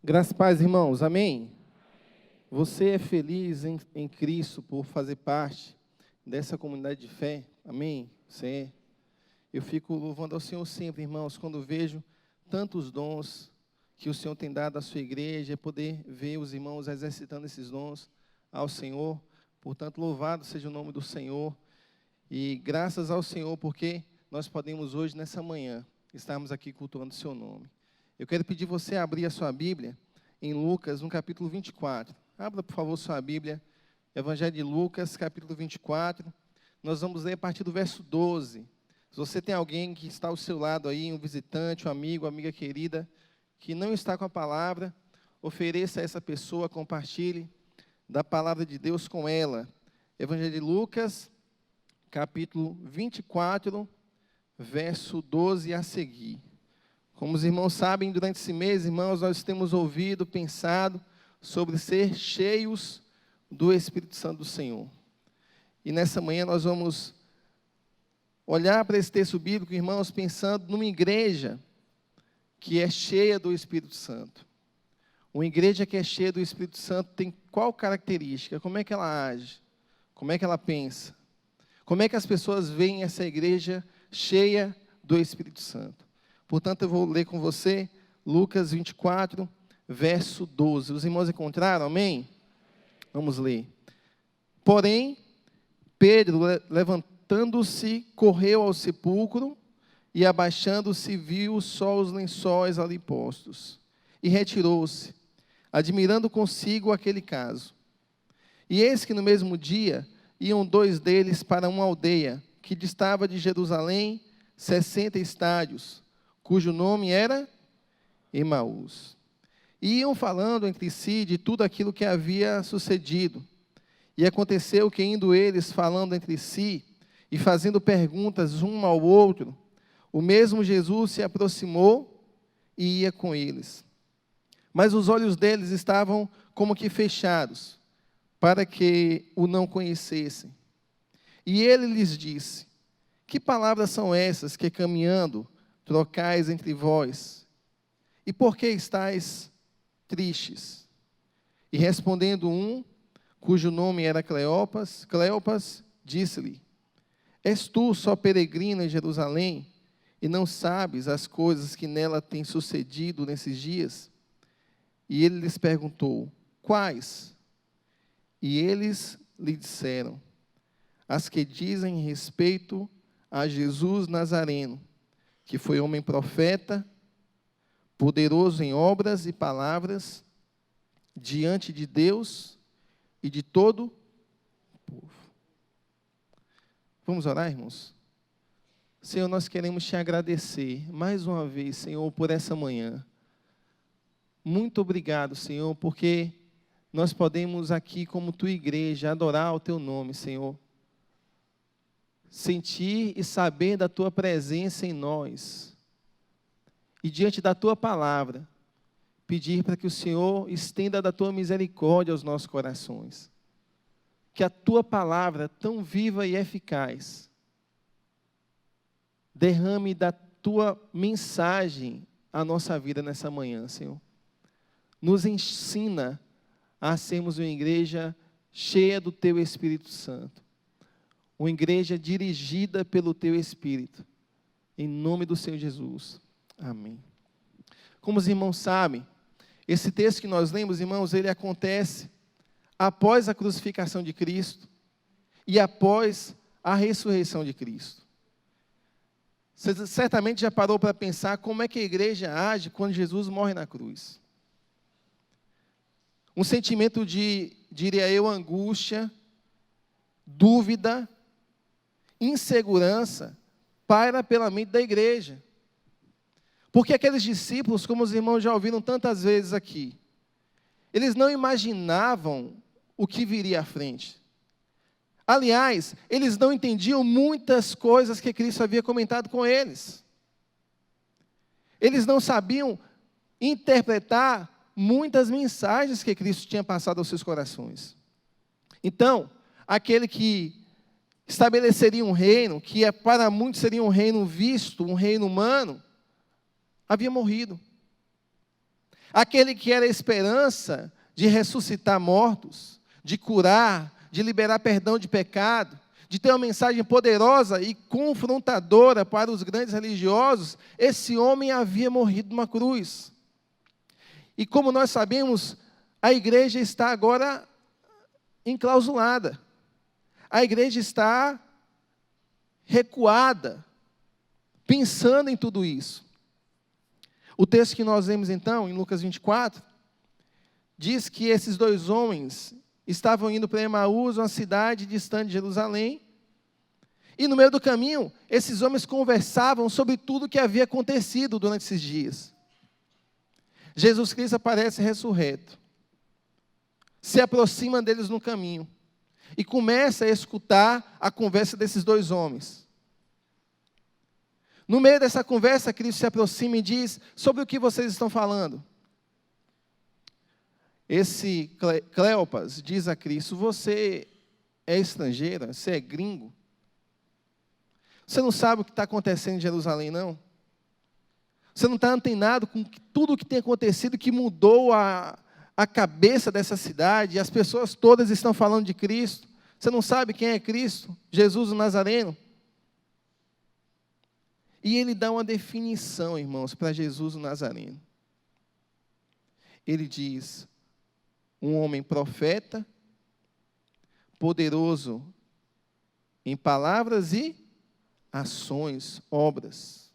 Graças e paz, irmãos. Amém? Você é feliz em Cristo por fazer parte dessa comunidade de fé? Amém? Você é. Eu fico louvando ao Senhor sempre, irmãos, quando vejo tantos dons que o Senhor tem dado à sua igreja, poder ver os irmãos exercitando esses dons ao Senhor. Portanto, louvado seja o nome do Senhor. E graças ao Senhor, porque nós podemos hoje, nessa manhã, estarmos aqui cultuando o seu nome. Eu quero pedir você a abrir a sua Bíblia em Lucas, no capítulo 24. Abra, por favor, sua Bíblia, Evangelho de Lucas, capítulo 24. Nós vamos ler a partir do verso 12. Se você tem alguém que está ao seu lado aí, um visitante, um amigo, amiga querida, que não está com a palavra, ofereça a essa pessoa, compartilhe da palavra de Deus com ela. Evangelho de Lucas, capítulo 24, verso 12 a seguir. Como os irmãos sabem, durante esse mês, irmãos, nós temos ouvido, pensado sobre ser cheios do Espírito Santo do Senhor. E nessa manhã nós vamos olhar para esse texto bíblico, irmãos, pensando numa igreja que é cheia do Espírito Santo. Uma igreja que é cheia do Espírito Santo tem qual característica? Como é que ela age? Como é que ela pensa? Como é que as pessoas veem essa igreja cheia do Espírito Santo? Portanto, eu vou ler com você Lucas 24, verso 12. Os irmãos encontraram? Amém? Vamos ler. Porém, Pedro, levantando-se, correu ao sepulcro e, abaixando-se, viu só os lençóis ali postos. E retirou-se, admirando consigo aquele caso. E eis que no mesmo dia iam dois deles para uma aldeia que distava de Jerusalém 60 estádios, cujo nome era Emaús. E iam falando entre si de tudo aquilo que havia sucedido. E aconteceu que, indo eles falando entre si e fazendo perguntas um ao outro, o mesmo Jesus se aproximou e ia com eles. Mas os olhos deles estavam como que fechados, para que o não conhecessem. E ele lhes disse: que palavras são essas que, caminhando, trocais entre vós? E por que estáis tristes? E respondendo um, cujo nome era Cleopas, disse-lhe: és tu só peregrino em Jerusalém, e não sabes as coisas que nela têm sucedido nesses dias? E ele lhes perguntou: quais? E eles lhe disseram: as que dizem respeito a Jesus Nazareno, que foi homem profeta, poderoso em obras e palavras, diante de Deus e de todo o povo. Vamos orar, irmãos? Senhor, nós queremos te agradecer mais uma vez, Senhor, por essa manhã. Muito obrigado, Senhor, porque nós podemos aqui, como tua igreja, adorar o teu nome, Senhor. Sentir e saber da tua presença em nós. E diante da tua palavra, pedir para que o Senhor estenda da tua misericórdia aos nossos corações. Que a tua palavra, tão viva e eficaz, derrame da tua mensagem à nossa vida nessa manhã, Senhor. Nos ensina a sermos uma igreja cheia do teu Espírito Santo. Uma igreja dirigida pelo teu Espírito. Em nome do Senhor Jesus. Amém. Como os irmãos sabem, esse texto que nós lemos, irmãos, ele acontece após a crucificação de Cristo e após a ressurreição de Cristo. Você certamente já parou para pensar como é que a igreja age quando Jesus morre na cruz. Um sentimento de, diria eu, angústia, dúvida, insegurança, paira pela mente da igreja. Porque aqueles discípulos, como os irmãos já ouviram tantas vezes aqui, eles não imaginavam o que viria à frente. Aliás, eles não entendiam muitas coisas que Cristo havia comentado com eles. Eles não sabiam interpretar muitas mensagens que Cristo tinha passado aos seus corações. Então, aquele que estabeleceria um reino, que para muitos seria um reino visto, um reino humano, havia morrido. aquele que era a esperança de ressuscitar mortos, de curar, de liberar perdão de pecado, de ter uma mensagem poderosa e confrontadora para os grandes religiosos, esse homem havia morrido numa cruz. E como nós sabemos, a igreja está agora enclausulada. A igreja está recuada, pensando em tudo isso. O texto que nós lemos então, em Lucas 24, diz que esses dois homens estavam indo para Emaús, uma cidade distante de Jerusalém, e no meio do caminho, esses homens conversavam sobre tudo o que havia acontecido durante esses dias. Jesus Cristo aparece ressurreto, se aproxima deles no caminho, e começa a escutar a conversa desses dois homens. No meio dessa conversa, Cristo se aproxima e diz: sobre o que vocês estão falando? Esse Cleopas diz a Cristo: você é estrangeira, você é gringo? Você não sabe o que está acontecendo em Jerusalém, não? Você não está antenado com tudo o que tem acontecido, que mudou a cabeça dessa cidade, e as pessoas todas estão falando de Cristo. Você não sabe quem é Cristo? Jesus o Nazareno. E ele dá uma definição, irmãos, para Jesus o Nazareno. Ele diz: um homem profeta, poderoso em palavras e ações, obras.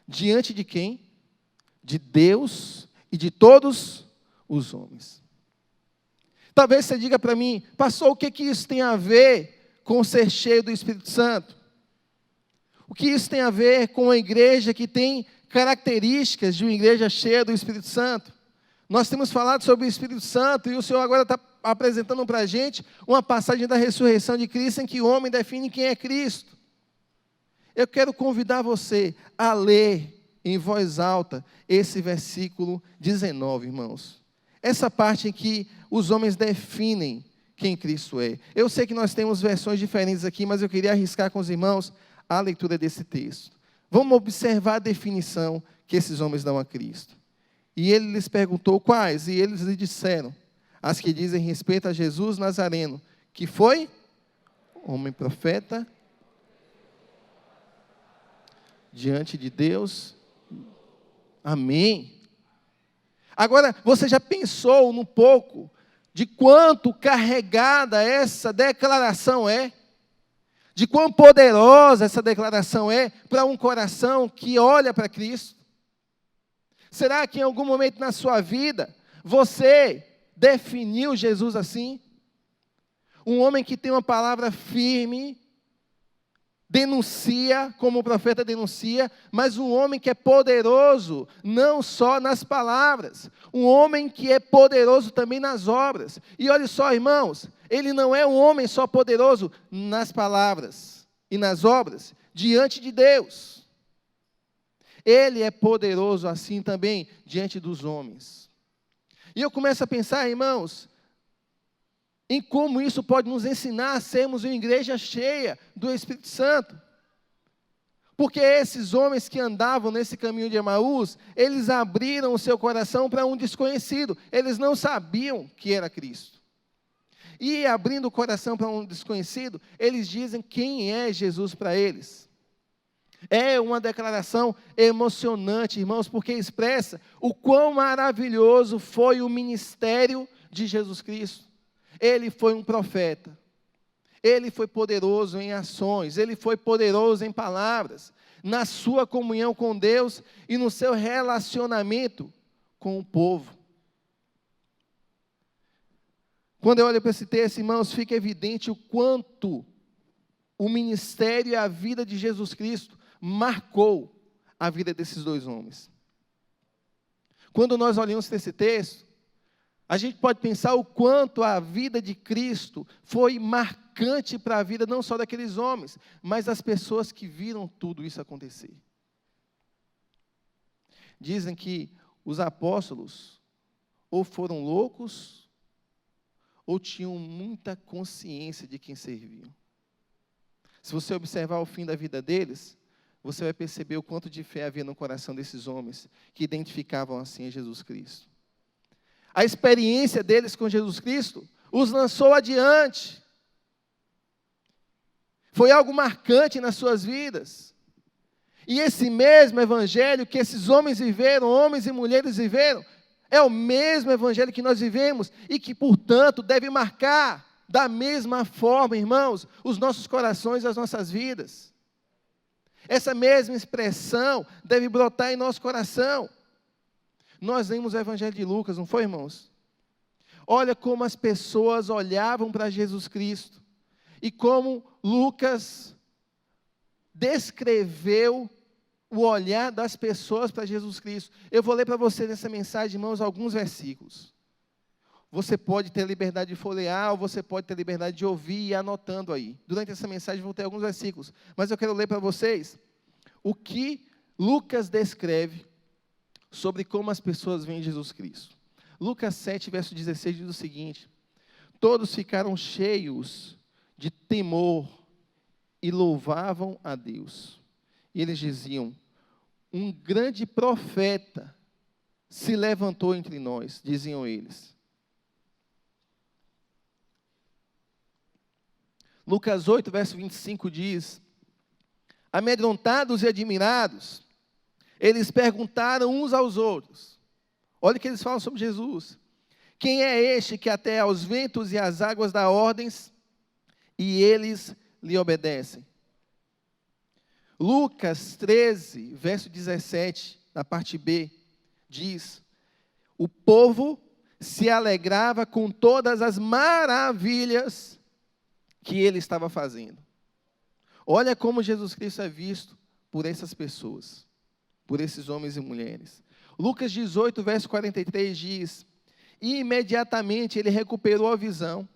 Diante de quem? De Deus e de todos os homens. Talvez você diga para mim: pastor, o que isso tem a ver com ser cheio do Espírito Santo? O que isso tem a ver com a igreja que tem características de uma igreja cheia do Espírito Santo? Nós temos falado sobre o Espírito Santo e o Senhor agora está apresentando para a gente uma passagem da ressurreição de Cristo em que o homem define quem é Cristo. Eu quero convidar você a ler em voz alta esse versículo 19, irmãos. Essa parte em que os homens definem quem Cristo é. Eu sei que nós temos versões diferentes aqui, mas eu queria arriscar com os irmãos a leitura desse texto. Vamos observar a definição que esses homens dão a Cristo. E ele lhes perguntou quais, e eles lhe disseram: as que dizem respeito a Jesus Nazareno, que foi homem profeta, diante de Deus. Amém. Agora, você já pensou um pouco de quanto carregada essa declaração é? De quão poderosa essa declaração é para um coração que olha para Cristo? Será que em algum momento na sua vida você definiu Jesus assim? Um homem que tem uma palavra firme, denuncia, como o profeta denuncia, mas um homem que é poderoso, não só nas palavras, um homem que é poderoso também nas obras. E olha só, irmãos, ele não é um homem só poderoso nas palavras e nas obras, diante de Deus. Ele é poderoso assim também diante dos homens. E eu começo a pensar, irmãos, em como isso pode nos ensinar a sermos uma igreja cheia do Espírito Santo. Porque esses homens que andavam nesse caminho de Emaús, eles abriram o seu coração para um desconhecido. Eles não sabiam que era Cristo. E abrindo o coração para um desconhecido, eles dizem quem é Jesus para eles. É uma declaração emocionante, irmãos, porque expressa o quão maravilhoso foi o ministério de Jesus Cristo. Ele foi um profeta, ele foi poderoso em ações, ele foi poderoso em palavras, na sua comunhão com Deus e no seu relacionamento com o povo. Quando eu olho para esse texto, irmãos, fica evidente o quanto o ministério e a vida de Jesus Cristo marcou a vida desses dois homens. Quando nós olhamos para esse texto, a gente pode pensar o quanto a vida de Cristo foi marcante para a vida não só daqueles homens, mas das pessoas que viram tudo isso acontecer. Dizem que os apóstolos ou foram loucos, ou tinham muita consciência de quem serviam. Se você observar o fim da vida deles, você vai perceber o quanto de fé havia no coração desses homens que identificavam assim a Jesus Cristo. A experiência deles com Jesus Cristo os lançou adiante. Foi algo marcante nas suas vidas. E esse mesmo evangelho que esses homens viveram, homens e mulheres viveram, é o mesmo evangelho que nós vivemos e que, portanto, deve marcar da mesma forma, irmãos, os nossos corações e as nossas vidas. Essa mesma expressão deve brotar em nosso coração. Nós lemos o evangelho de Lucas, não foi, irmãos? Olha como as pessoas olhavam para Jesus Cristo e como Lucas descreveu o olhar das pessoas para Jesus Cristo. Eu vou ler para você nessa mensagem, irmãos, alguns versículos. Você pode ter liberdade de folhear, ou você pode ter liberdade de ouvir e ir anotando aí. Durante essa mensagem vou ter alguns versículos, mas eu quero ler para vocês o que Lucas descreve sobre como as pessoas veem Jesus Cristo. Lucas 7, verso 16 diz o seguinte: todos ficaram cheios de temor e louvavam a Deus. E eles diziam: um grande profeta se levantou entre nós, diziam eles. Lucas 8, verso 25 diz: amedrontados e admirados, eles perguntaram uns aos outros. Olha o que eles falam sobre Jesus. Quem é este que até aos ventos e às águas dá ordens, e eles lhe obedecem? Lucas 13, verso 17, na parte B, diz: o povo se alegrava com todas as maravilhas que ele estava fazendo. Olha como Jesus Cristo é visto por essas pessoas, por esses homens e mulheres. Lucas 18, verso 43 diz: e imediatamente ele recuperou a visão,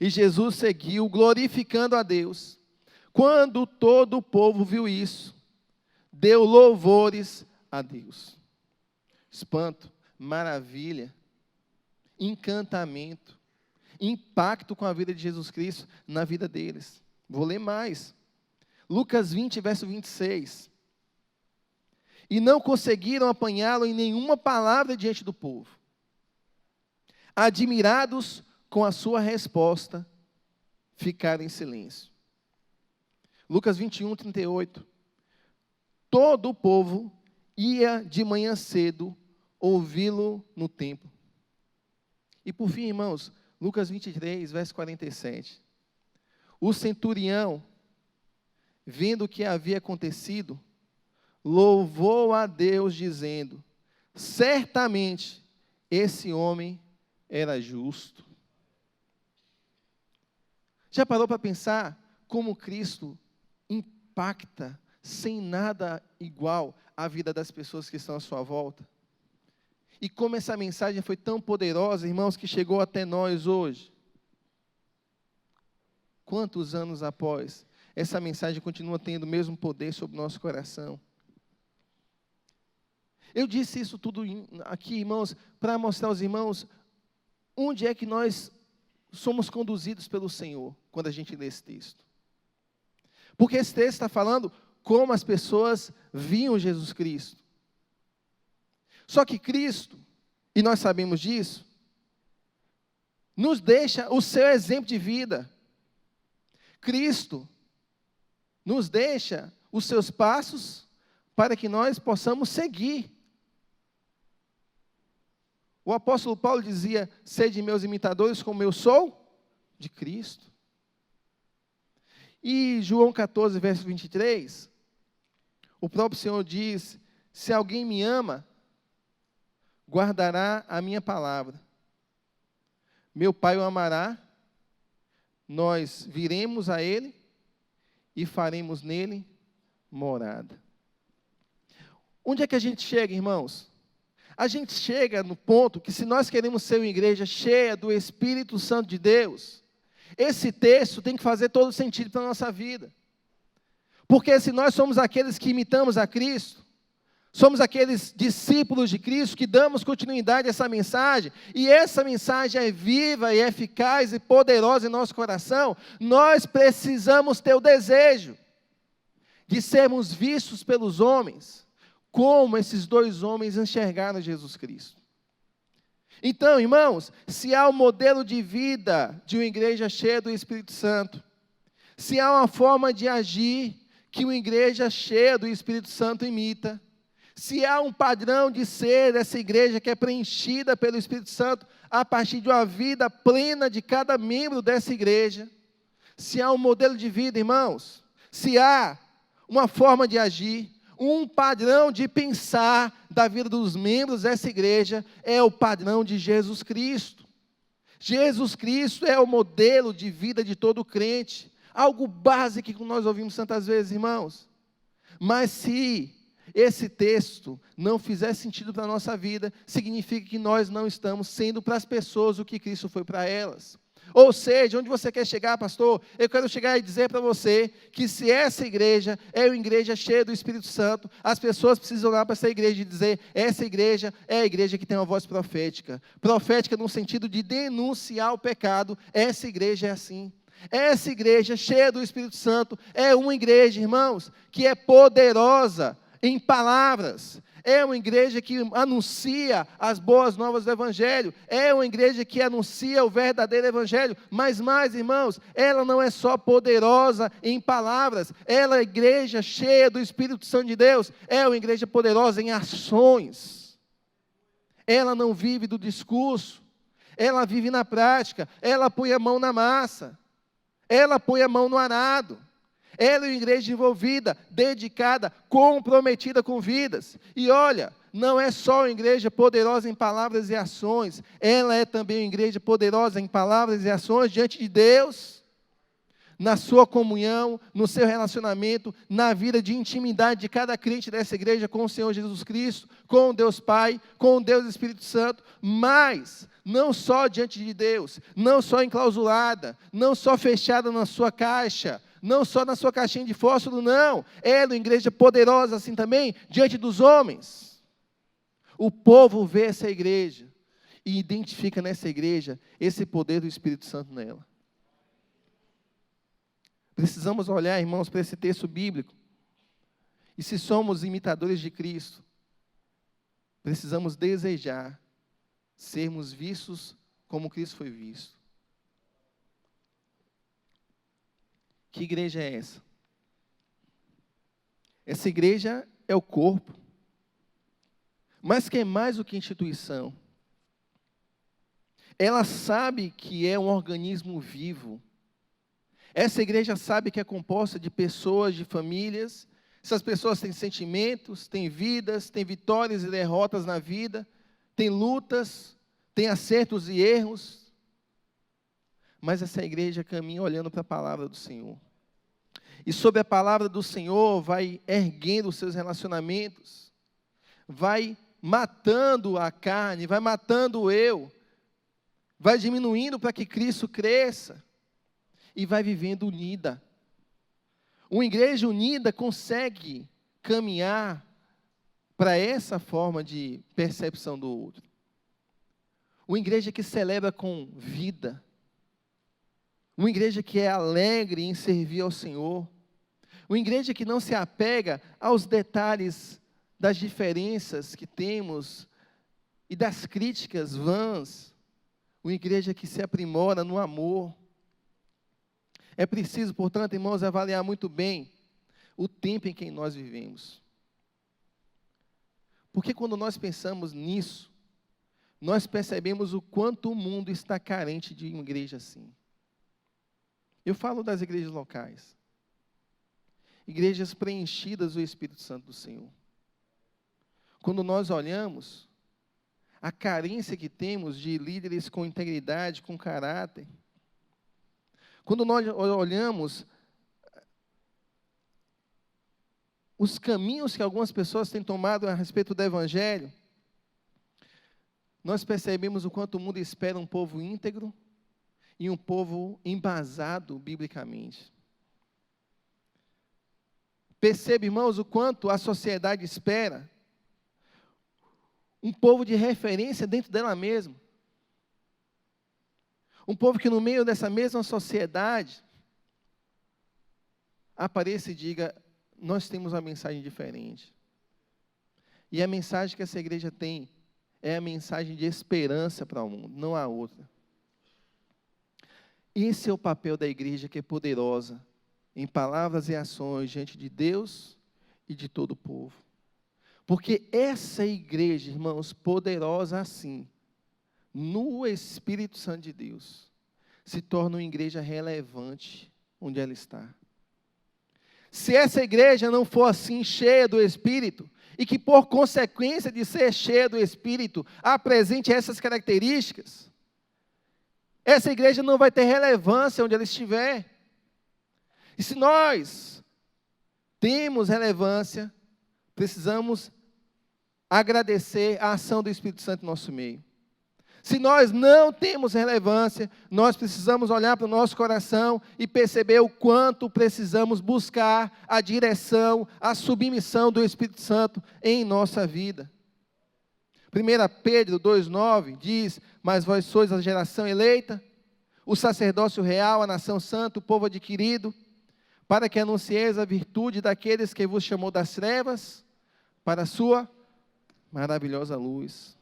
e Jesus seguiu, glorificando a Deus. Quando todo o povo viu isso, deu louvores a Deus. Espanto, maravilha, encantamento, impacto com a vida de Jesus Cristo na vida deles. Vou ler mais. Lucas 20, verso 26. E não conseguiram apanhá-lo em nenhuma palavra diante do povo. Admirados com a sua resposta, ficaram em silêncio. Lucas 21, 38. Todo o povo ia de manhã cedo ouvi-lo no templo. E por fim, irmãos, Lucas 23, verso 47. O centurião, vendo o que havia acontecido, louvou a Deus, dizendo: certamente esse homem era justo. Já parou para pensar como Cristo impacta, sem nada igual, a vida das pessoas que estão à sua volta? E como essa mensagem foi tão poderosa, irmãos, que chegou até nós hoje. Quantos anos após, essa mensagem continua tendo o mesmo poder sobre o nosso coração? Eu disse isso tudo aqui, irmãos, para mostrar aos irmãos onde é que nós somos conduzidos pelo Senhor, quando a gente lê esse texto. Porque esse texto está falando como as pessoas viam Jesus Cristo. Só que Cristo, e nós sabemos disso, nos deixa o seu exemplo de vida. Cristo nos deixa os seus passos para que nós possamos seguir. O apóstolo Paulo dizia: sede meus imitadores como eu sou de Cristo. E João 14, verso 23, o próprio Senhor diz: se alguém me ama, guardará a minha palavra. Meu Pai o amará, nós viremos a Ele e faremos nele morada. Onde é que a gente chega, irmãos? A gente chega no ponto que, se nós queremos ser uma igreja cheia do Espírito Santo de Deus, esse texto tem que fazer todo sentido para a nossa vida. Porque se nós somos aqueles que imitamos a Cristo, somos aqueles discípulos de Cristo que damos continuidade a essa mensagem, e essa mensagem é viva e eficaz e poderosa em nosso coração, nós precisamos ter o desejo de sermos vistos pelos homens, como esses dois homens enxergaram Jesus Cristo. Então, irmãos, se há um modelo de vida de uma igreja cheia do Espírito Santo, se há uma forma de agir que uma igreja cheia do Espírito Santo imita, se há um padrão de ser dessa igreja que é preenchida pelo Espírito Santo a partir de uma vida plena de cada membro dessa igreja, se há um modelo de vida, irmãos, se há uma forma de agir, um padrão de pensar da vida dos membros dessa igreja, é o padrão de Jesus Cristo. Jesus Cristo é o modelo de vida de todo crente, algo básico que nós ouvimos tantas vezes, irmãos. Mas se esse texto não fizer sentido para a nossa vida, significa que nós não estamos sendo para as pessoas o que Cristo foi para elas. Ou seja, onde você quer chegar, pastor? Eu quero chegar e dizer para você que se essa igreja é uma igreja cheia do Espírito Santo, as pessoas precisam olhar para essa igreja e dizer, essa igreja é a igreja que tem uma voz profética. Profética no sentido de denunciar o pecado, essa igreja é assim. Essa igreja cheia do Espírito Santo é uma igreja, irmãos, que é poderosa em palavras. É uma igreja que anuncia as boas novas do Evangelho. É uma igreja que anuncia o verdadeiro Evangelho. Mas mais, irmãos, ela não é só poderosa em palavras. Ela é a igreja cheia do Espírito Santo de Deus. É uma igreja poderosa em ações. Ela não vive do discurso. Ela vive na prática. Ela põe a mão na massa. Ela põe a mão no arado. Ela é uma igreja envolvida, dedicada, comprometida com vidas. E olha, não é só uma igreja poderosa em palavras e ações, ela é também uma igreja poderosa em palavras e ações diante de Deus, na sua comunhão, no seu relacionamento, na vida de intimidade de cada crente dessa igreja com o Senhor Jesus Cristo, com Deus Pai, com Deus Espírito Santo, mas não só diante de Deus, não só enclausulada, não só fechada na sua caixa, não só na sua caixinha de fósforo, não. É uma igreja poderosa assim também, diante dos homens. O povo vê essa igreja e identifica nessa igreja esse poder do Espírito Santo nela. Precisamos olhar, irmãos, para esse texto bíblico. E se somos imitadores de Cristo, precisamos desejar sermos vistos como Cristo foi visto. Que igreja é essa? Essa igreja é o corpo, mas que é mais do que instituição. Ela sabe que é um organismo vivo. Essa igreja sabe que é composta de pessoas, de famílias. Essas pessoas têm sentimentos, têm vidas, têm vitórias e derrotas na vida, têm lutas, têm acertos e erros. Mas essa igreja caminha olhando para a palavra do Senhor. E sobre a palavra do Senhor vai erguendo os seus relacionamentos, vai matando a carne, vai matando o eu, vai diminuindo para que Cristo cresça e vai vivendo unida. Uma igreja unida consegue caminhar para essa forma de percepção do outro. Uma igreja que celebra com vida. Uma igreja que é alegre em servir ao Senhor. Uma igreja que não se apega aos detalhes das diferenças que temos e das críticas vãs. Uma igreja que se aprimora no amor. É preciso, portanto, irmãos, avaliar muito bem o tempo em que nós vivemos. Porque quando nós pensamos nisso, nós percebemos o quanto o mundo está carente de uma igreja assim. Eu falo das igrejas locais. Igrejas preenchidas do Espírito Santo do Senhor. Quando nós olhamos a carência que temos de líderes com integridade, com caráter. Quando nós olhamos os caminhos que algumas pessoas têm tomado a respeito do Evangelho, nós percebemos o quanto o mundo espera um povo íntegro e um povo embasado biblicamente. Percebe, irmãos, o quanto a sociedade espera um povo de referência dentro dela mesma. Um povo que no meio dessa mesma sociedade apareça e diga, nós temos uma mensagem diferente. E a mensagem que essa igreja tem é a mensagem de esperança para o mundo, não há outra. Esse é o papel da igreja, que é poderosa em palavras e ações diante de Deus e de todo o povo. Porque essa igreja, irmãos, poderosa assim, no Espírito Santo de Deus, se torna uma igreja relevante onde ela está. Se essa igreja não for assim, cheia do Espírito, e que por consequência de ser cheia do Espírito, apresente essas características, essa igreja não vai ter relevância onde ela estiver. E se nós temos relevância, precisamos agradecer a ação do Espírito Santo no nosso meio. Se nós não temos relevância, nós precisamos olhar para o nosso coração e perceber o quanto precisamos buscar a direção, a submissão do Espírito Santo em nossa vida. 1 Pedro 2,9 diz: mas vós sois a geração eleita, o sacerdócio real, a nação santa, o povo adquirido, para que anuncieis a virtude daqueles que vos chamou das trevas, para a sua maravilhosa luz.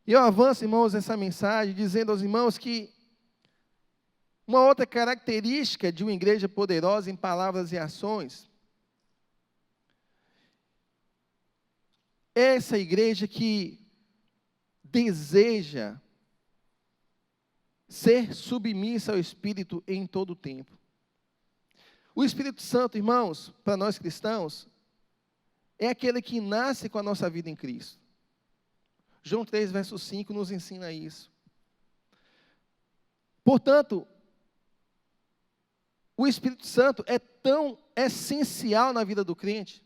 E eu avanço, irmãos, essa mensagem, dizendo aos irmãos que uma outra característica de uma igreja poderosa em palavras e ações é essa igreja que deseja ser submissa ao Espírito em todo o tempo. O Espírito Santo, irmãos, para nós cristãos, é aquele que nasce com a nossa vida em Cristo. João 3, verso 5 nos ensina isso. Portanto, o Espírito Santo é tão essencial na vida do crente,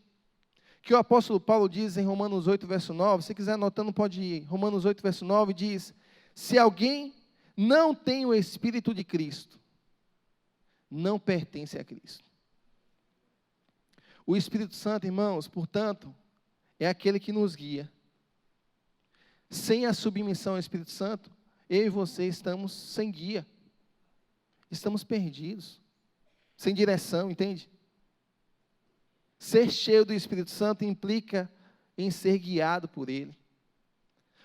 que o apóstolo Paulo diz em Romanos 8, verso 9, se quiser anotando pode ir, Romanos 8, verso 9 diz: se alguém não tem o Espírito de Cristo, não pertence a Cristo. O Espírito Santo, irmãos, portanto, é aquele que nos guia. Sem a submissão ao Espírito Santo, eu e você estamos sem guia. Estamos perdidos. Sem direção, entende? Ser cheio do Espírito Santo implica em ser guiado por Ele.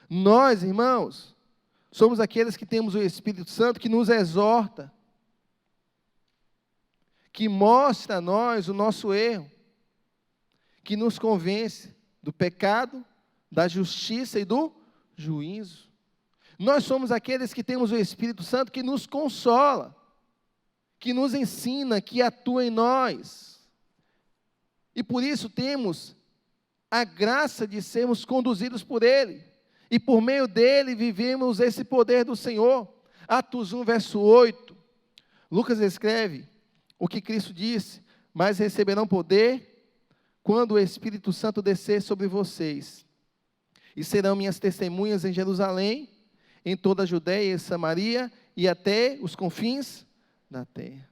Nós, irmãos, somos aqueles que temos o Espírito Santo que nos exorta, que mostra a nós o nosso erro, que nos convence do pecado, da justiça e do juízo. Nós somos aqueles que temos o Espírito Santo que nos consola, que nos ensina, que atua em nós. E por isso temos a graça de sermos conduzidos por Ele. E por meio dEle vivemos esse poder do Senhor. Atos 1, verso 8. Lucas escreve o que Cristo disse: mas receberão poder quando o Espírito Santo descer sobre vocês. E serão minhas testemunhas em Jerusalém, em toda a Judeia e Samaria, e até os confins da terra.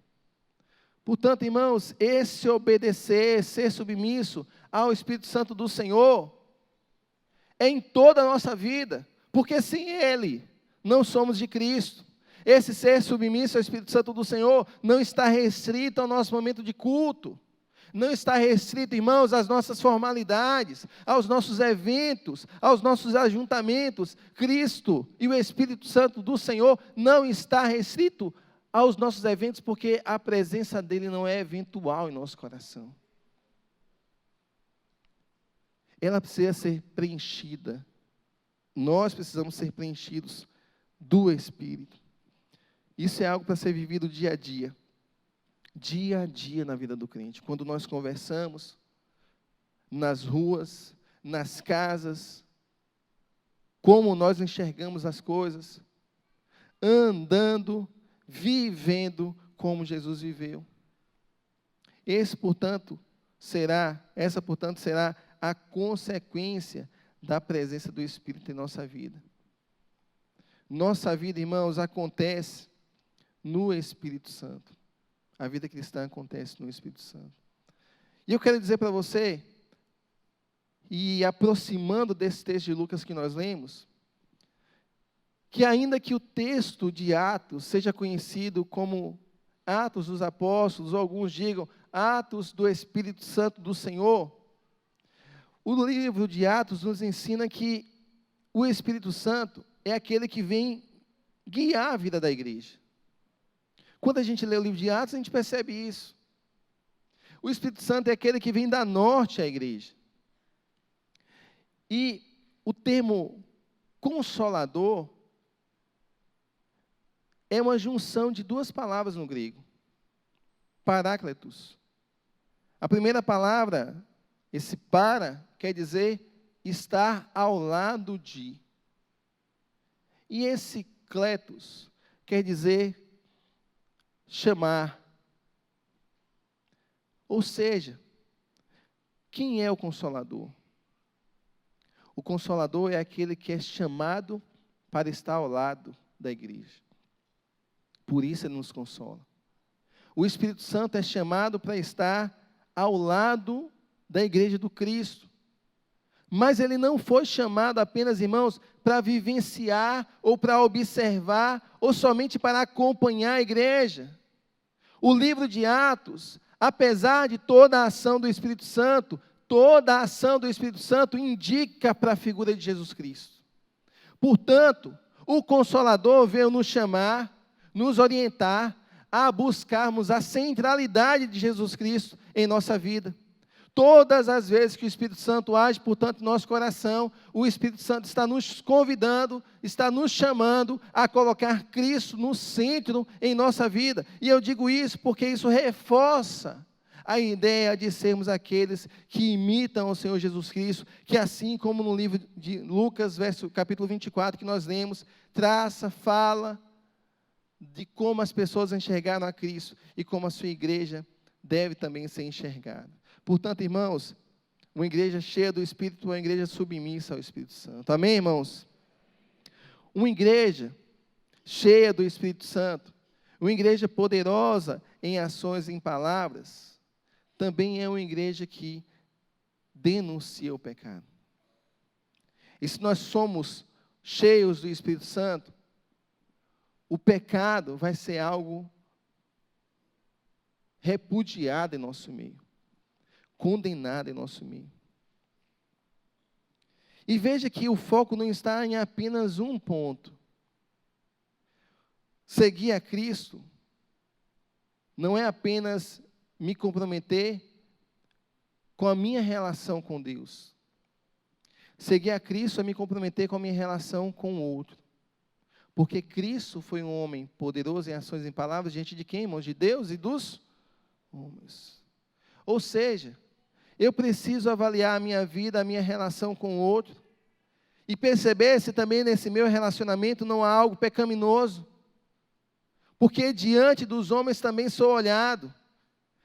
Portanto, irmãos, esse obedecer, ser submisso ao Espírito Santo do Senhor, é em toda a nossa vida, porque sem Ele, não somos de Cristo. Esse ser submisso ao Espírito Santo do Senhor não está restrito ao nosso momento de culto. Não está restrito, irmãos, às nossas formalidades, aos nossos eventos, aos nossos ajuntamentos. Cristo e o Espírito Santo do Senhor não está restrito aos nossos eventos, porque a presença dEle não é eventual em nosso coração. Ela precisa ser preenchida. Nós precisamos ser preenchidos do Espírito. Isso é algo para ser vivido dia a dia. Dia a dia na vida do crente. Quando nós conversamos, nas ruas, nas casas, como nós enxergamos as coisas, andando, vivendo como Jesus viveu. Essa, portanto, será a consequência da presença do Espírito em nossa vida. Nossa vida, irmãos, acontece no Espírito Santo. A vida cristã acontece no Espírito Santo. E eu quero dizer para você, e aproximando desse texto de Lucas que nós lemos, que ainda que o texto de Atos seja conhecido como Atos dos Apóstolos, ou alguns digam Atos do Espírito Santo do Senhor. O livro de Atos nos ensina que o Espírito Santo é aquele que vem guiar a vida da igreja. Quando a gente lê o livro de Atos, a gente percebe isso. O Espírito Santo é aquele que vem dar norte à igreja. E o termo consolador é uma junção de duas palavras no grego. Parácletos. A primeira palavra, esse para, quer dizer estar ao lado de. E esse kletos quer dizer chamar. Ou seja, quem é o Consolador? O Consolador é aquele que é chamado para estar ao lado da igreja. Por isso ele nos consola. O Espírito Santo é chamado para estar ao lado da igreja do Cristo. Mas ele não foi chamado apenas, irmãos, para vivenciar ou para observar ou somente para acompanhar a igreja. O livro de Atos, apesar de toda a ação do Espírito Santo, toda a ação do Espírito Santo indica para a figura de Jesus Cristo. Portanto, o Consolador veio nos chamar, nos orientar a buscarmos a centralidade de Jesus Cristo em nossa vida. Todas as vezes que o Espírito Santo age, portanto, em nosso coração, o Espírito Santo está nos convidando, está nos chamando a colocar Cristo no centro em nossa vida. E eu digo isso porque isso reforça a ideia de sermos aqueles que imitam o Senhor Jesus Cristo, que assim como no livro de Lucas, capítulo 24, que nós lemos, fala de como as pessoas enxergaram a Cristo e como a sua igreja deve também ser enxergada. Portanto, irmãos, uma igreja cheia do Espírito é uma igreja submissa ao Espírito Santo. Amém, irmãos? Uma igreja cheia do Espírito Santo, uma igreja poderosa em ações e em palavras, também é uma igreja que denuncia o pecado. E se nós somos cheios do Espírito Santo, o pecado vai ser algo repudiado em nosso meio, condenado em nosso meio. E veja que o foco não está em apenas um ponto. Seguir a Cristo não é apenas me comprometer com a minha relação com Deus. Seguir a Cristo é me comprometer com a minha relação com o outro. Porque Cristo foi um homem poderoso em ações e em palavras, diante de quem, irmãos? De Deus e dos homens. Ou seja, eu preciso avaliar a minha vida, a minha relação com o outro, e perceber se também nesse meu relacionamento não há algo pecaminoso. Porque diante dos homens também sou olhado.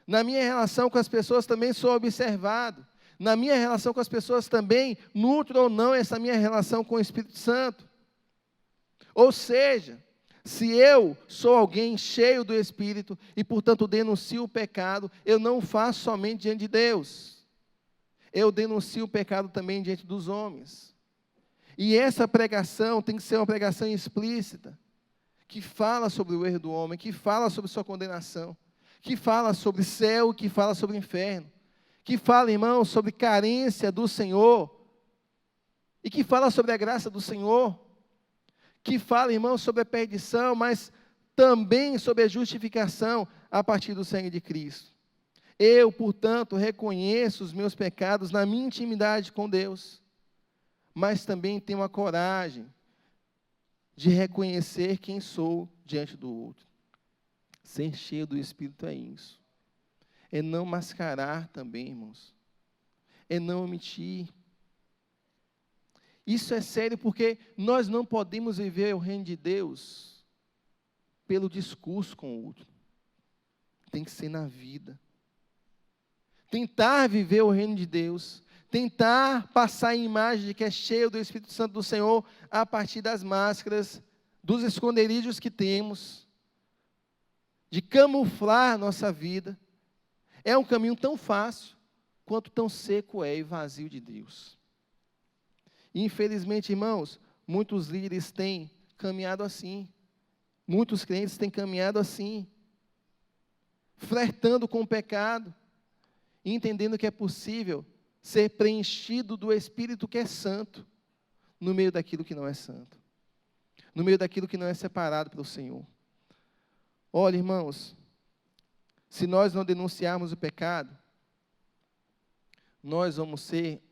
Na minha relação com as pessoas também sou observado. Na minha relação com as pessoas também nutro ou não essa minha relação com o Espírito Santo. Ou seja, se eu sou alguém cheio do Espírito e, portanto, denuncio o pecado, eu não faço somente diante de Deus. Eu denuncio o pecado também diante dos homens. E essa pregação tem que ser uma pregação explícita, que fala sobre o erro do homem, que fala sobre sua condenação, que fala sobre céu, que fala sobre inferno, que fala, irmão, sobre carência do Senhor, e que fala sobre a graça do Senhor, que fala, irmão, sobre a perdição, mas também sobre a justificação a partir do sangue de Cristo. Eu, portanto, reconheço os meus pecados na minha intimidade com Deus, mas também tenho a coragem de reconhecer quem sou diante do outro. Ser cheio do Espírito é isso. É não mascarar também, irmãos. É não omitir. Isso é sério porque nós não podemos viver o reino de Deus pelo discurso com o outro. Tem que ser na vida. Tentar viver o reino de Deus, tentar passar a imagem de que é cheio do Espírito Santo do Senhor a partir das máscaras, dos esconderijos que temos, de camuflar nossa vida, é um caminho tão fácil quanto tão seco é e vazio de Deus. E, infelizmente, irmãos, muitos líderes têm caminhado assim, muitos crentes têm caminhado assim. flertando com o pecado, e entendendo que é possível ser preenchido do Espírito que é santo, no meio daquilo que não é santo, no meio daquilo que não é separado pelo Senhor. Olha, irmãos, se nós não denunciarmos o pecado, nós vamos ser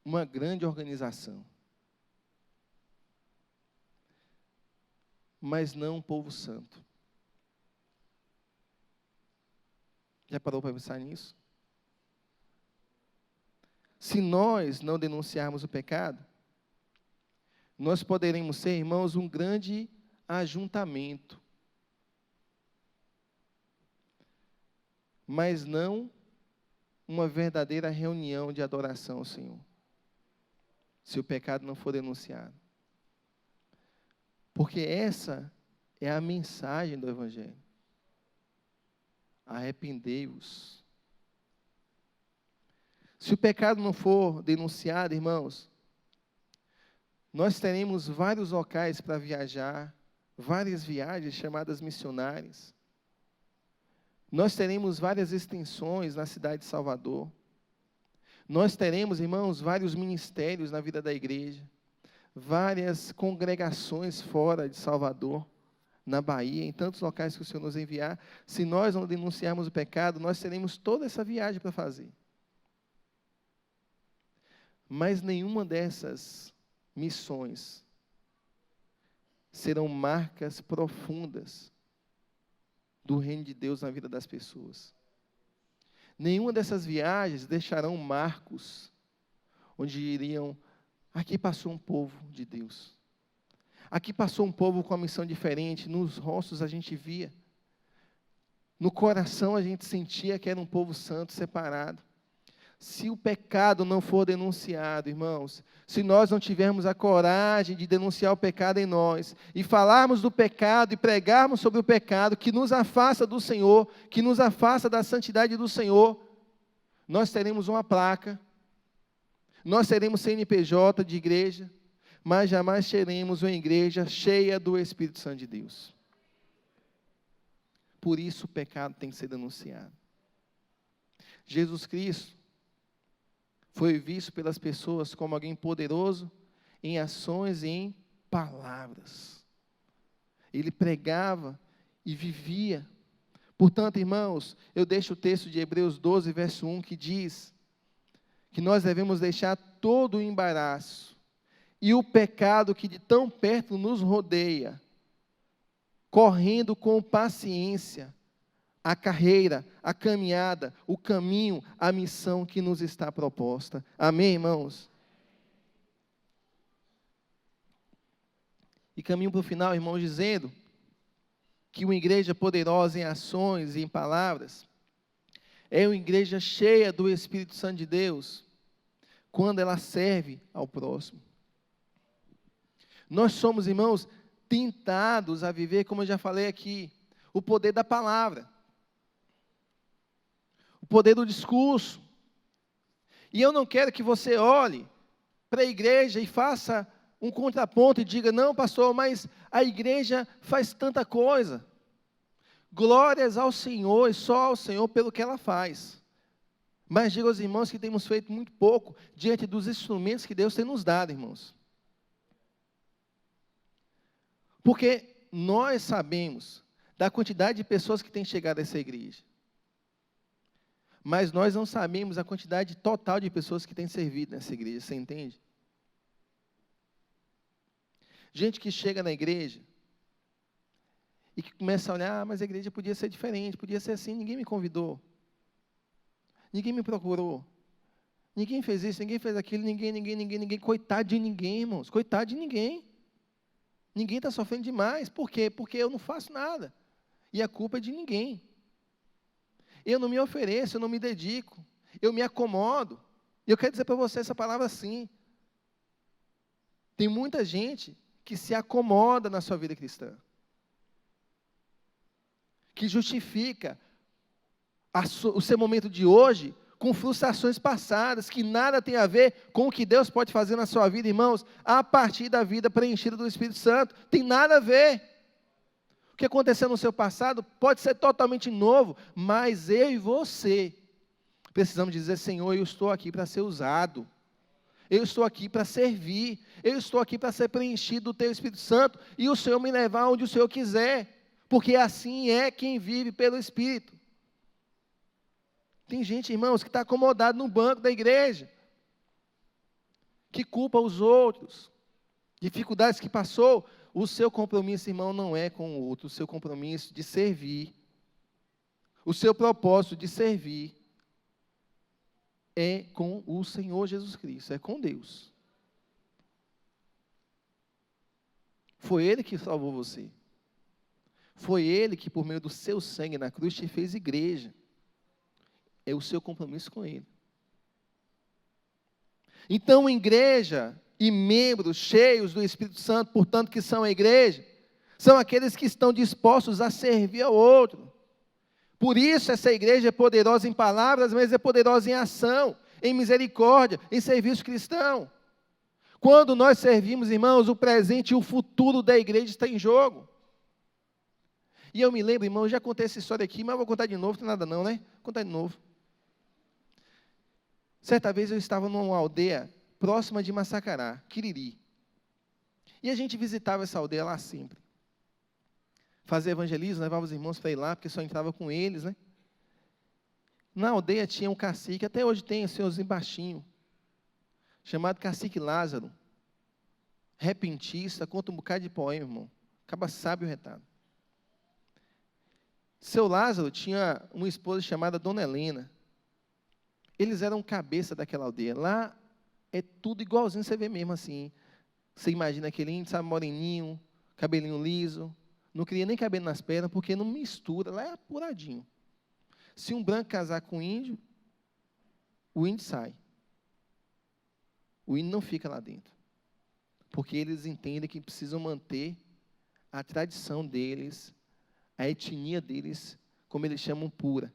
uma grande organização, mas não um povo santo. Já parou para pensar nisso? Se nós não denunciarmos o pecado, nós poderemos ser, irmãos, um grande ajuntamento, mas não uma verdadeira reunião de adoração ao Senhor, se o pecado não for denunciado. Porque essa é a mensagem do Evangelho. Arrependei-vos. Se o pecado não for denunciado, irmãos, nós teremos vários locais para viajar, várias viagens chamadas missionárias. Nós teremos várias extensões na cidade de Salvador. Nós teremos, irmãos, vários ministérios na vida da igreja, várias congregações fora de Salvador, na Bahia, em tantos locais que o Senhor nos enviar. Se nós não denunciarmos o pecado, nós teremos toda essa viagem para fazer. Mas nenhuma dessas missões serão marcas profundas do reino de Deus na vida das pessoas. Nenhuma dessas viagens deixarão marcos onde iriam, aqui passou um povo de Deus. Aqui passou um povo com uma missão diferente, nos rostos a gente via. No coração a gente sentia que era um povo santo, separado. Se o pecado não for denunciado, irmãos, se nós não tivermos a coragem de denunciar o pecado em nós, e falarmos do pecado e pregarmos sobre o pecado que nos afasta do Senhor, que nos afasta da santidade do Senhor, nós teremos uma placa, nós teremos CNPJ de igreja, mas jamais teremos uma igreja cheia do Espírito Santo de Deus. Por isso o pecado tem que ser denunciado. Jesus Cristo foi visto pelas pessoas como alguém poderoso em ações e em palavras. Ele pregava e vivia. Portanto, irmãos, eu deixo o texto de Hebreus 12, verso 1, que diz que nós devemos deixar todo o embaraço e o pecado que de tão perto nos rodeia, correndo com paciência a carreira, a caminhada, o caminho, a missão que nos está proposta. Amém, irmãos? E caminho para o final, irmãos, dizendo que uma igreja poderosa em ações e em palavras é uma igreja cheia do Espírito Santo de Deus, quando ela serve ao próximo. Nós somos, irmãos, tentados a viver, como eu já falei aqui, o poder da palavra, o poder do discurso. E eu não quero que você olhe para a igreja e faça um contraponto e diga, não, pastor, mas a igreja faz tanta coisa. Glórias ao Senhor e só ao Senhor pelo que ela faz. Mas digo aos irmãos que temos feito muito pouco diante dos instrumentos que Deus tem nos dado, irmãos. Porque nós sabemos da quantidade de pessoas que têm chegado a essa igreja. Mas nós não sabemos a quantidade total de pessoas que têm servido nessa igreja, você entende? Gente que chega na igreja e que começa a olhar, mas a igreja podia ser diferente, podia ser assim, ninguém me convidou. Ninguém me procurou. Ninguém fez isso, ninguém fez aquilo, ninguém. Coitado de ninguém, irmãos, coitado de ninguém. Ninguém está sofrendo demais. Por quê? Porque eu não faço nada. E a culpa é de ninguém. Eu não me ofereço, eu não me dedico, eu me acomodo. E eu quero dizer para você essa palavra assim. Tem muita gente que se acomoda na sua vida cristã, que justifica o seu momento de hoje com frustrações passadas, que nada tem a ver com o que Deus pode fazer na sua vida, irmãos, a partir da vida preenchida do Espírito Santo. Tem nada a ver. O que aconteceu no seu passado pode ser totalmente novo, mas eu e você precisamos dizer: Senhor, eu estou aqui para ser usado. Eu estou aqui para servir. Eu estou aqui para ser preenchido do Teu Espírito Santo. E o Senhor me levar onde o Senhor quiser. Porque assim é quem vive pelo Espírito. Tem gente, irmãos, que está acomodado no banco da igreja. Que culpa os outros. Dificuldades que passou. O seu compromisso, irmão, não é com o outro. O seu compromisso de servir. O seu propósito de servir é com o Senhor Jesus Cristo, é com Deus. Foi Ele que salvou você. Foi Ele que, por meio do seu sangue na cruz, te fez igreja. É o seu compromisso com Ele. Então, igreja e membros cheios do Espírito Santo, portanto, que são a igreja, são aqueles que estão dispostos a servir ao outro. Por isso, essa igreja é poderosa em palavras, mas é poderosa em ação, em misericórdia, em serviço cristão. Quando nós servimos, irmãos, o presente e o futuro da igreja está em jogo. E eu me lembro, irmão, eu já contei essa história aqui, mas vou contar de novo, não tem nada não, né? Vou contar de novo. Certa vez eu estava numa aldeia próxima de Massacará, Quiriri. E a gente visitava essa aldeia lá sempre. Fazia evangelismo, levava os irmãos para ir lá, porque só entrava com eles, né? Na aldeia tinha um cacique, até hoje tem, o senhorzinho baixinho, chamado Cacique Lázaro. Repentista, conta um bocado de poema, irmão. Acaba sábio retado. Seu Lázaro tinha uma esposa chamada Dona Helena. Eles eram cabeça daquela aldeia. Lá é tudo igualzinho, você vê mesmo assim. Você imagina aquele índio, sabe, moreninho, cabelinho liso. Não queria nem cabelo nas pernas, porque não mistura, lá é apuradinho. Se um branco casar com um índio, o índio sai. O índio não fica lá dentro. Porque eles entendem que precisam manter a tradição deles, a etnia deles, como eles chamam, pura.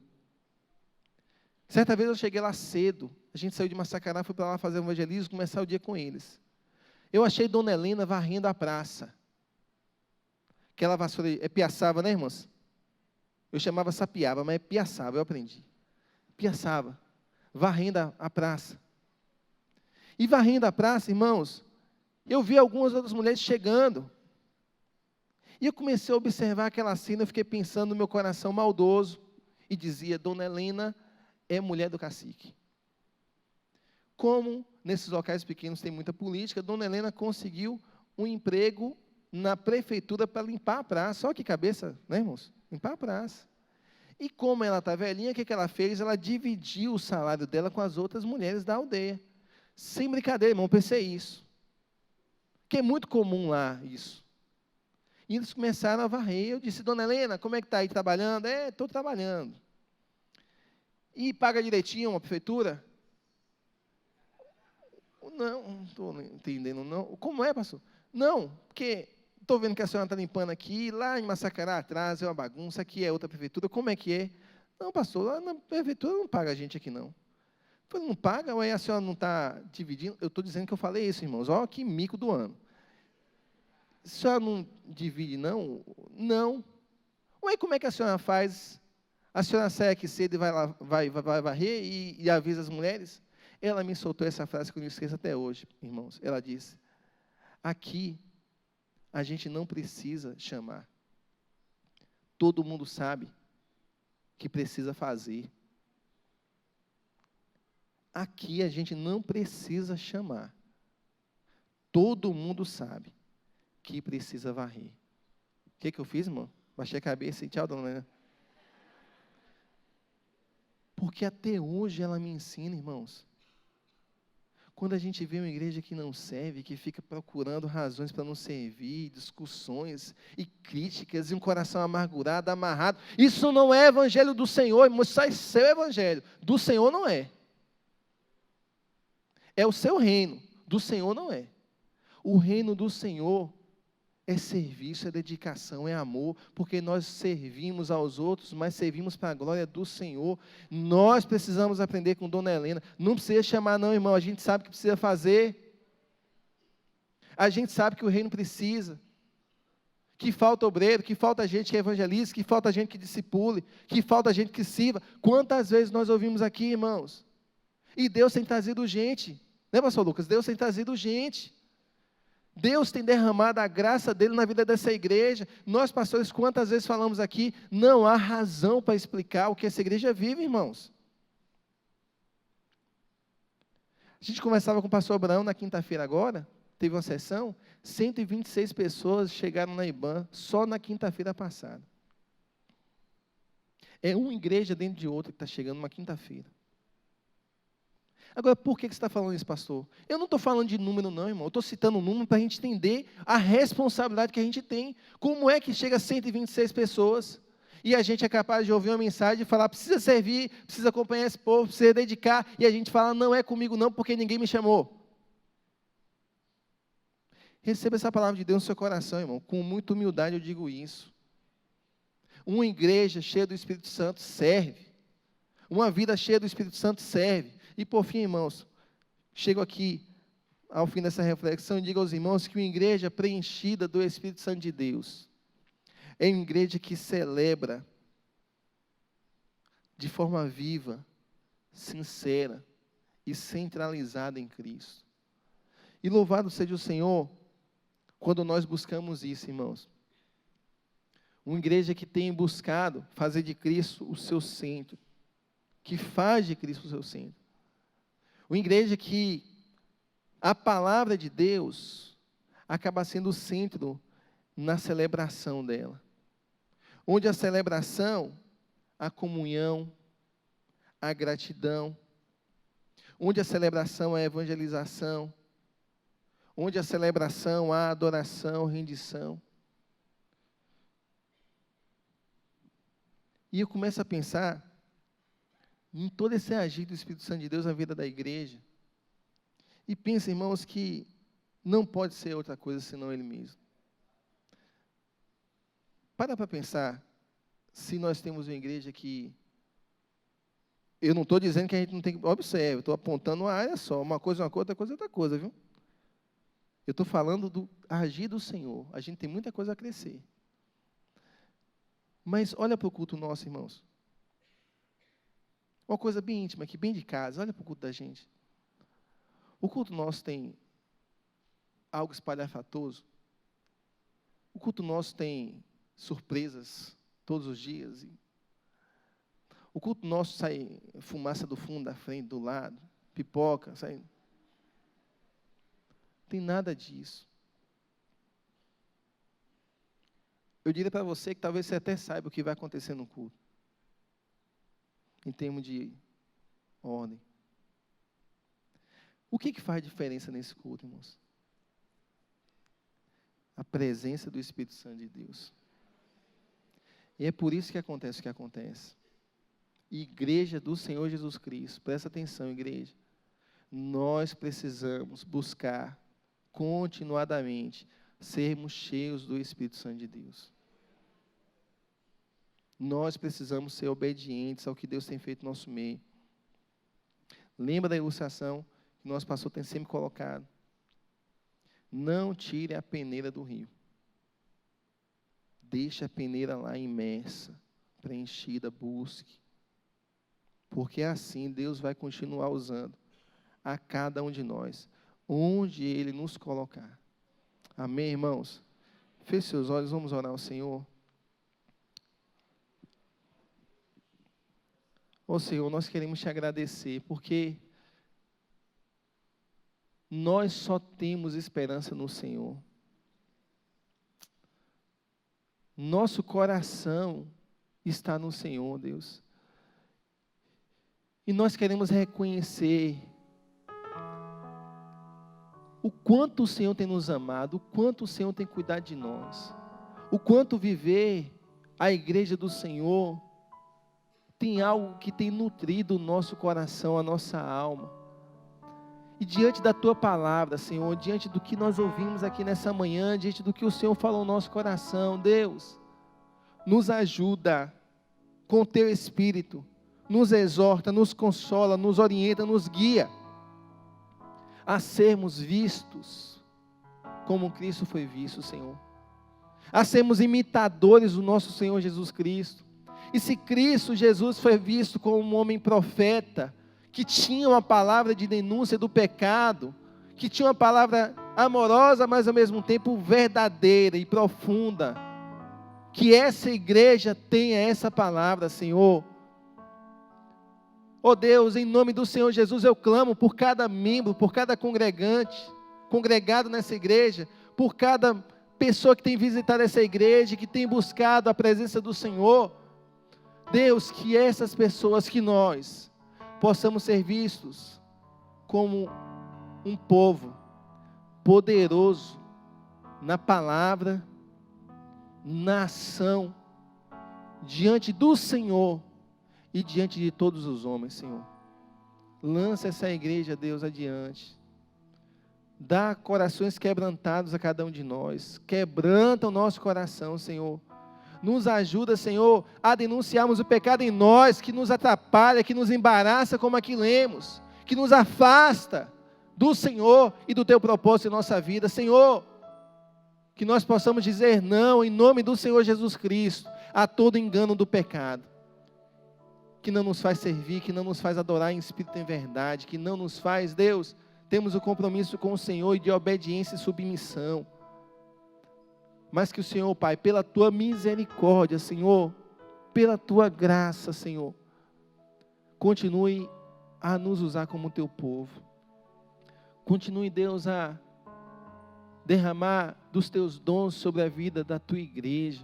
Certa vez eu cheguei lá cedo, a gente saiu de Massacará, fui para lá fazer evangelismo, começar o dia com eles. Eu achei Dona Helena varrendo a praça. Aquela vassoura, é piaçava, né, irmãos? Eu chamava sapiava, mas é piaçava, eu aprendi. Piaçava, varrendo a praça. E varrendo a praça, irmãos, eu vi algumas outras mulheres chegando. E eu comecei a observar aquela cena, eu fiquei pensando no meu coração maldoso, e dizia: Dona Helena é mulher do cacique. Como nesses locais pequenos tem muita política, Dona Helena conseguiu um emprego na prefeitura para limpar a praça. Olha que cabeça, né, irmãos? Limpar a praça. E como ela está velhinha, o que ela fez? Ela dividiu o salário dela com as outras mulheres da aldeia. Sem brincadeira, irmão, pensei isso. Que é muito comum lá, isso. E eles começaram a varrer. Eu disse: Dona Helena, como é que está aí trabalhando? Estou trabalhando. E paga direitinho a prefeitura? Não estou entendendo, não. Como é, pastor? Não, porque estou vendo que a senhora está limpando aqui, lá em Massacará atrás é uma bagunça, aqui é outra prefeitura, como é que é? Não, pastor, lá na prefeitura não paga a gente aqui, não. Eu falei: não paga? Ou aí a senhora não está dividindo? Eu estou dizendo que eu falei isso, irmãos, olha que mico do ano. A senhora não divide, não? Não. Ué, como é que a senhora faz? A senhora sai aqui cedo e vai lá, vai varrer e avisa as mulheres? Ela me soltou essa frase que eu não esqueço até hoje, irmãos. Ela disse: aqui a gente não precisa chamar. Todo mundo sabe que precisa fazer. Aqui a gente não precisa chamar. Todo mundo sabe que precisa varrer. O que eu fiz, irmão? Baixei a cabeça e tchau, dona Helena. Porque até hoje ela me ensina, irmãos. Quando a gente vê uma igreja que não serve, que fica procurando razões para não servir, discussões e críticas, e um coração amargurado, amarrado, isso não é evangelho do Senhor, irmão, isso é seu evangelho. Do Senhor não é. É o seu reino, do Senhor não é. O reino do Senhor é serviço, é dedicação, é amor, porque nós servimos aos outros, mas servimos para a glória do Senhor. Nós precisamos aprender com Dona Helena. Não precisa chamar não, irmão, a gente sabe que precisa fazer. A gente sabe que o reino precisa. que falta obreiro, que falta gente que evangelize, que falta gente que discipule, que falta gente que sirva. Quantas vezes nós ouvimos aqui, irmãos? E Deus tem trazido gente, né, pastor Lucas? Deus tem trazido gente. Deus tem derramado a graça dele na vida dessa igreja. Nós, pastores, quantas vezes falamos aqui, não há razão para explicar o que essa igreja vive, irmãos. A gente conversava com o pastor Abraão na quinta-feira agora, teve uma sessão, 126 pessoas chegaram na IBAN só na quinta-feira passada. É uma igreja dentro de outra que está chegando numa quinta-feira. Agora, por que você está falando isso, pastor? Eu não estou falando de número não, irmão. Eu estou citando um número para a gente entender a responsabilidade que a gente tem. Como é que chega a 126 pessoas e a gente é capaz de ouvir uma mensagem e falar, precisa servir, precisa acompanhar esse povo, precisa dedicar, e a gente fala, não é comigo não, porque ninguém me chamou. Receba essa palavra de Deus no seu coração, irmão. Com muita humildade eu digo isso. Uma igreja cheia do Espírito Santo serve. Uma vida cheia do Espírito Santo serve. E por fim, irmãos, chego aqui ao fim dessa reflexão e digo aos irmãos que uma igreja preenchida do Espírito Santo de Deus é uma igreja que celebra de forma viva, sincera e centralizada em Cristo. E louvado seja o Senhor quando nós buscamos isso, irmãos. Uma igreja que tem buscado fazer de Cristo o seu centro, que faz de Cristo o seu centro. Uma igreja que a palavra de Deus acaba sendo o centro na celebração dela. Onde a celebração, a comunhão, a gratidão. Onde a celebração, a evangelização. Onde a celebração, a adoração, rendição. E eu começo a pensar em todo esse agir do Espírito Santo de Deus na vida da igreja. E pensa, irmãos, que não pode ser outra coisa senão Ele mesmo. Para pensar, se nós temos uma igreja que... Eu não estou dizendo que a gente não tem que... Observe, estou apontando uma área só. Uma coisa é uma coisa, outra coisa é outra coisa, viu? Eu estou falando do agir do Senhor. A gente tem muita coisa a crescer. Mas olha para o culto nosso, irmãos. Uma coisa bem íntima aqui, bem de casa. Olha para o culto da gente. O culto nosso tem algo espalhafatoso. O culto nosso tem surpresas todos os dias. O culto nosso sai fumaça do fundo, da frente, do lado, pipoca, sai. Não tem nada disso. Eu diria para você que talvez você até saiba o que vai acontecer no culto. Em termos de ordem. O que faz diferença nesse culto, irmãos? A presença do Espírito Santo de Deus. E é por isso que acontece o que acontece. Igreja do Senhor Jesus Cristo, presta atenção, igreja. Nós precisamos buscar continuadamente sermos cheios do Espírito Santo de Deus. Nós precisamos ser obedientes ao que Deus tem feito no nosso meio. Lembra da ilustração que nosso pastor tem sempre colocado? Não tire a peneira do rio. Deixe a peneira lá imersa, preenchida, busque. Porque assim Deus vai continuar usando a cada um de nós, onde Ele nos colocar. Amém, irmãos? Feche seus olhos, vamos orar ao Senhor. Ó Senhor, nós queremos te agradecer, porque nós só temos esperança no Senhor. Nosso coração está no Senhor, Deus. E nós queremos reconhecer o quanto o Senhor tem nos amado, o quanto o Senhor tem cuidado de nós, o quanto viver a igreja do Senhor tem algo que tem nutrido o nosso coração, a nossa alma. E diante da Tua palavra, Senhor, diante do que nós ouvimos aqui nessa manhã, diante do que o Senhor falou no nosso coração, Deus, nos ajuda com o Teu Espírito, nos exorta, nos consola, nos orienta, nos guia a sermos vistos como Cristo foi visto, Senhor. a sermos imitadores do nosso Senhor Jesus Cristo. E se Cristo Jesus foi visto como um homem profeta, que tinha uma palavra de denúncia do pecado, que tinha uma palavra amorosa, mas ao mesmo tempo verdadeira e profunda, que essa igreja tenha essa palavra, Senhor. Oh Deus, em nome do Senhor Jesus, eu clamo por cada membro, por cada congregado nessa igreja, por cada pessoa que tem visitado essa igreja, que tem buscado a presença do Senhor. Deus, que essas pessoas, que nós possamos ser vistos como um povo poderoso na palavra, na ação, diante do Senhor e diante de todos os homens, Senhor. Lança essa igreja, Deus, adiante. Dá corações quebrantados a cada um de nós. Quebranta o nosso coração, Senhor. Nos ajuda, Senhor, a denunciarmos o pecado em nós, que nos atrapalha, que nos embaraça, como aqui lemos, que nos afasta do Senhor e do Teu propósito em nossa vida. Senhor, que nós possamos dizer não, em nome do Senhor Jesus Cristo, a todo engano do pecado, que não nos faz servir, que não nos faz adorar em espírito e em verdade, que não nos faz, Deus, temos o compromisso com o Senhor e de obediência e submissão. Mas que o Senhor, Pai, pela Tua misericórdia, Senhor, pela Tua graça, Senhor, continue a nos usar como Teu povo. Continue, Deus, a derramar dos Teus dons sobre a vida da Tua igreja.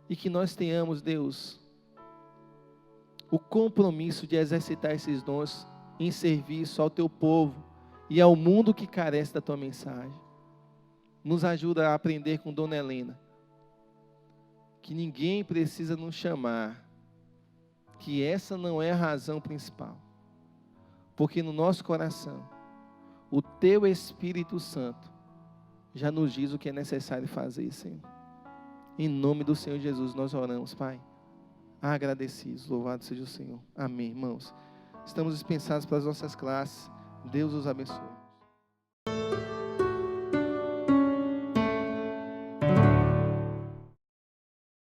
E que nós tenhamos, Deus, o compromisso de exercitar esses dons em serviço ao Teu povo e ao mundo que carece da Tua mensagem. Nos ajuda a aprender com Dona Helena, que ninguém precisa nos chamar, que essa não é a razão principal, porque no nosso coração, o Teu Espírito Santo já nos diz o que é necessário fazer, Senhor. Em nome do Senhor Jesus nós oramos, Pai, agradecidos, louvado seja o Senhor. Amém, irmãos. Estamos dispensados para as nossas classes. Deus os abençoe.